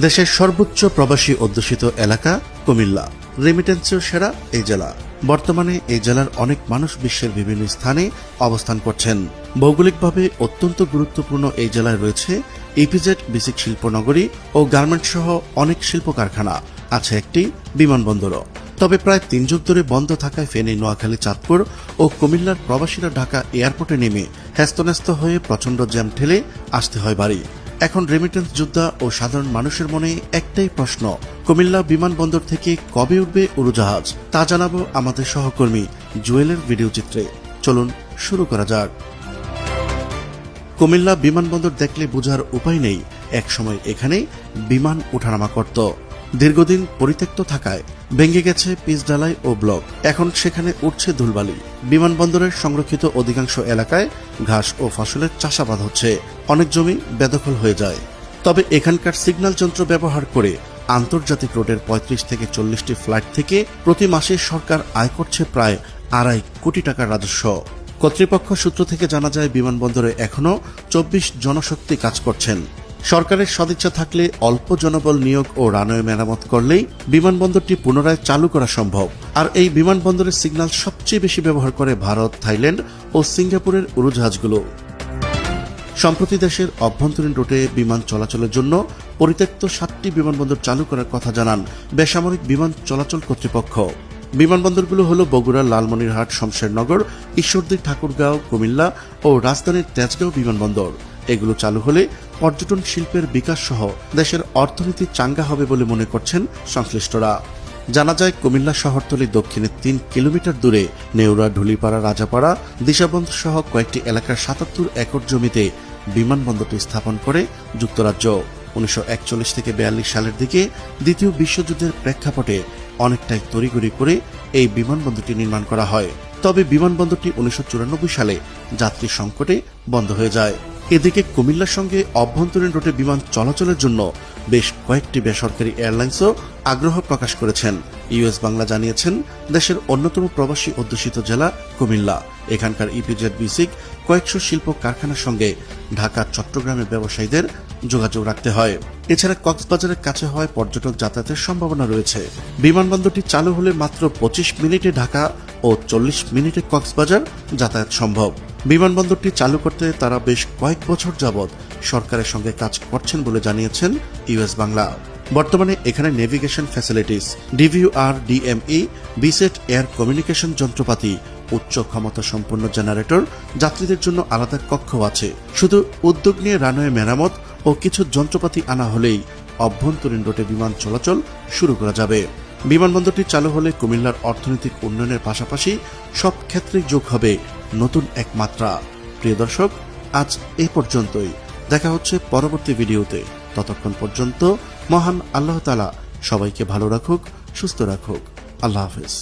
দেশের সর্বোচ্চ প্রবাসী অধ্যুষিত এলাকা কুমিল্লা, রেমিটেন্সের সেরা এই জেলা। বর্তমানে এই জেলার অনেক মানুষ বিশ্বের বিভিন্ন স্থানে অবস্থান করছেন। ভৌগোলিকভাবে অত্যন্ত গুরুত্বপূর্ণ এই জেলায় রয়েছে ইপিজেড বেসিক শিল্পনগরী ও গার্মেন্টস সহ অনেক শিল্প কারখানা, আছে একটি বিমানবন্দরও। তবে প্রায় 3 যুগ ধরে বন্ধ থাকায় ফেনী, নোয়াখালী, চাঁদপুর ও কুমিল্লার প্রবাসীরা ঢাকা এয়ারপোর্টে নেমে হ্যাস্তন্যস্ত হয়ে প্রচণ্ড জ্যাম ঠেলে আসতে হয় বাড়ি। এখন রেমিটেন্স যোদ্ধা ও সাধারণ মানুষের মনে একটাই প্রশ্ন, কুমিল্লা বিমানবন্দর থেকে কবে উঠবে উড়োজাহাজ? তা জানাবো আমাদের সহকর্মী জুয়েলের ভিডিও চিত্রে। চলুন শুরু করা যাক। কুমিল্লা বিমানবন্দর দেখলে বোঝার উপায় নেই, একসময় এখানে বিমান ওঠানামা করত। দীর্ঘদিন পরিত্যক্ত থাকায় ভেঙে গেছে পিচ ঢালাই ও ব্লক, এখন সেখানে উঠছে ধুলবালি। বিমানবন্দরের সংরক্ষিত অধিকাংশ এলাকায় ঘাস ও ফসলের চাষাবাদ হচ্ছে, অনেক জমি বেদখল হয়ে যায়। তবে এখানকার সিগন্যাল যন্ত্র ব্যবহার করে আন্তর্জাতিক রোডের 35 থেকে 40টি ফ্লাইট থেকে প্রতি মাসে সরকার আয় করছে প্রায় 2.5 কোটি টাকার রাজস্ব। কর্তৃপক্ষ সূত্র থেকে জানা যায়, বিমানবন্দরে এখনও 24 জনশক্তি কাজ করছেন। সরকারের সদিচ্ছা থাকলে অল্প জনবল নিয়োগ ও রানওয়ে মেরামত করলেই বিমানবন্দরটি পুনরায় চালু করা সম্ভব। আর এই বিমানবন্দরের সিগন্যাল সবচেয়ে বেশি ব্যবহার করে ভারত, থাইল্যান্ড ও সিঙ্গাপুরের উড়োজাহাজগুলো। সম্প্রতি দেশের অভ্যন্তরীণ রুটে বিমান চলাচলের জন্য পরিত্যক্ত 7টি বিমানবন্দর চালু করার কথা জানান বেসামরিক বিমান চলাচল কর্তৃপক্ষ। বিমানবন্দরগুলো হল বগুড়া, লালমনিরহাট, শমশেরনগর, ঈশ্বরদী, ঠাকুরগাঁও, কুমিল্লা ও রাজধানীর তেজগাঁও বিমানবন্দর। এগুলো চালু হলে পর্যটন শিল্পের বিকাশ সহ দেশের অর্থনীতি চাঙ্গা হবে বলে মনে করছেন সংশ্লিষ্টরা। জানা যায়, কুমিল্লা শহরতলি দক্ষিণে 3 কিলোমিটার দূরে নেউরা, ঢুলিপাড়া, রাজাপাড়া, দিশাবন্ধ সহ কয়েকটি এলাকার 77 একর জমিতে বিমানবন্দরটি স্থাপন করে যুক্তরাজ্য। 1941 থেকে 42 সালের দিকে দ্বিতীয় বিশ্বযুদ্ধের প্রেক্ষাপটে অনেকটাই তড়িঘড়ি করে এই বিমানবন্দরটি নির্মাণ করা হয়। তবে বিমানবন্দরটি 1994 সালে যাত্রী সংকটে বন্ধ হয়ে যায়। এদিকে কুমিল্লার সঙ্গে অভ্যন্তরীণ রুটে বিমান চলাচলের জন্য বেশ কয়েকটি বেসরকারি এয়ারলাইন্সও আগ্রহ প্রকাশ করেছেন। ইউএস বাংলা জানিয়েছেন, দেশের অন্যতম প্রবাসী অধ্যুষিত জেলা কুমিল্লা। এখানকার ইপিজেড বেসিক কয়েকশো শিল্প কারখানার সঙ্গে ঢাকা, চট্টগ্রামের ব্যবসায়ীদের যোগাযোগ রাখতে হয়। এছাড়া কক্সবাজারের কাছে হয় পর্যটক যাতায়াতের সম্ভাবনা রয়েছে। বিমানবন্দরটি চালু হলে মাত্র 25 মিনিটে ঢাকা ও 40 মিনিটে কক্সবাজার যাতায়াত সম্ভব। বিমানবন্দরটি চালু করতে তারা বেশ কয়েক বছর যাবৎ সরকারের সঙ্গে কাজ করছেন বলে জানিয়েছেন ইউএস বাংলা। বর্তমানে এখানে navigation facilities, DVOR, DME, VSAT air communication যন্ত্রপাতি, উচ্চ ক্ষমতা সম্পন্ন জেনারেটর, যাত্রীদের জন্য আলাদা কক্ষ আছে। শুধু উদ্যোগ নিয়ে রানওয়ে মেরামত ও কিছু যন্ত্রপাতি আনা হলেই অভ্যন্তরীণ রুটে বিমান চলাচল শুরু করা যাবে। বিমানবন্দরটি চালু হলে কুমিল্লার অর্থনৈতিক উন্নয়নের পাশাপাশি সব ক্ষেত্রেই যোগ হবে নতুন এক মাত্রা। প্রিয় দর্শক, আজ এই পর্যন্তই। দেখা হচ্ছে পরবর্তী ভিডিওতে। ততক্ষণ পর্যন্ত মহান আল্লাহ তাআলা সবাইকে ভালো রাখুক, সুস্থ রাখুক। আল্লাহ হাফেজ।